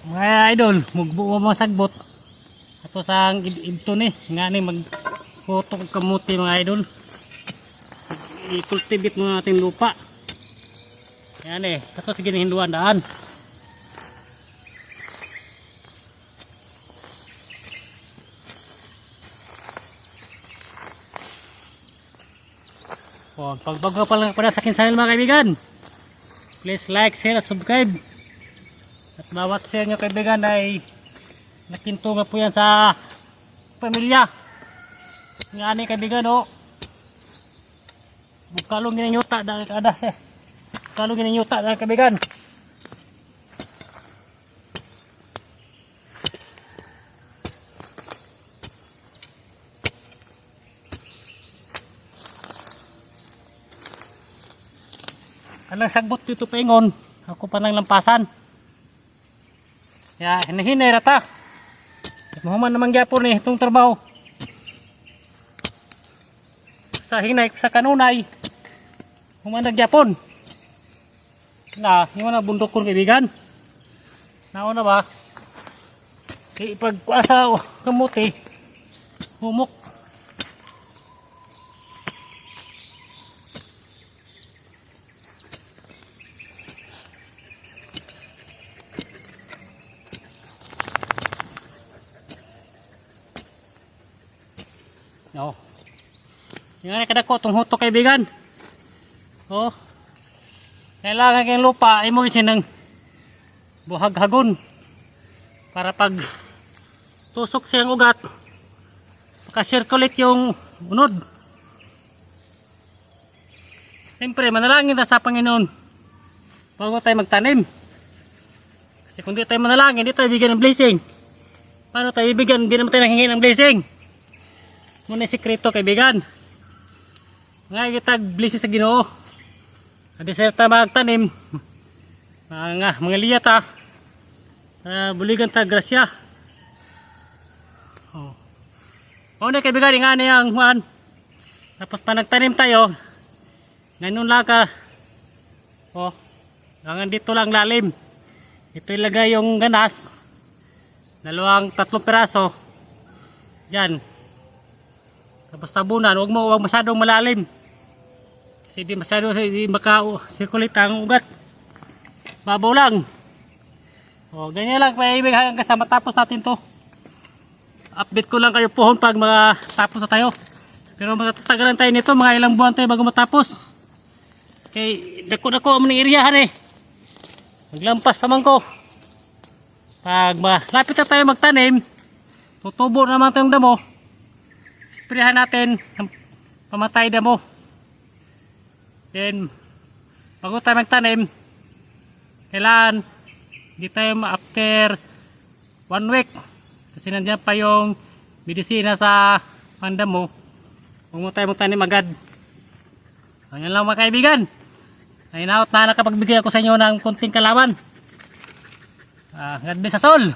Mga idol, mugbuo mo sagbot. Ato sang ibto ni, nga ni magputok kamuti mga idol. I-cultivate mo natin lupa. Yan eh, kaso sige na hinduan daan. Oh, pag bago pa lang pala sa akin channel mga kaibigan, please like, share at subscribe. At bawat share nyo kaibigan ay nakinto nga po yan sa pamilya. Nga ni kaibigan o. Bukalong ginanyuta dahil kadas eh. Bukalong ginanyuta dahil kaibigan. Alang sagbot dito paingon. Ako pa nang lampasan. Ya, hinahinay rata. Mahuman naman gyapon ni itong trabaho. Sa hinay sa kanunay. Human nagyapon. Na, yung mga bundok kong kaibigan. Nauna ba? Ipagkuasa kamuti. Humok. Oh. Yung kada ko itong huto kaibigan. Oh. Kailangan kayong lupa ay mo ng buhag-hagon para pag tusok siyang ugat maka-circulate yung unod. Siyempre manalangin na sa Panginoon bago tayo magtanim. Kasi kung di tayo manalangin, di tayo bigyan ng blessing. Paano tayo bibigyan? Hindi naman tayo nanghingi ng blessing. Muna sikreto kaibigan. Nga kita blessing sa Ginoo. Adi sa ta magtanim. Mga liyata. Buligan ta grasya. Oh. O na kaibigan nga niyang Juan. Tapos pa nagtanim tayo. Ganun lang ka. Oh. Hanggang dito lang lalim. Ito ilagay yung ganas. Tatlong piraso. Yan. Tapos tabunan, huwag masyadong malalim. Kasi di masyadong maka-circulate ang ugat. Babaw lang. O, ganyan lang paibig hanggang sa matapos natin to. Update ko lang kayo pohon pag matapos na tayo. Pero matatagalan tayo nito, mga ilang buwan tayo bago matapos. Okay, dako-dako ang iriyahan eh. Maglampas naman ko. Pag malapit na tayo magtanim, tutubo naman tayong damo. Sprayan natin ang pamatay damo. Then bago tayo magtanim, kailangan hindi tayo after 1 week kasi nandiyan pa yung medisina sa pandamo. Huwag mo tayo magtanim agad. Ayan lang mga kaibigan. Ay naot na nakapagbigay ako sa inyo ng konting kalaman. God bless us all.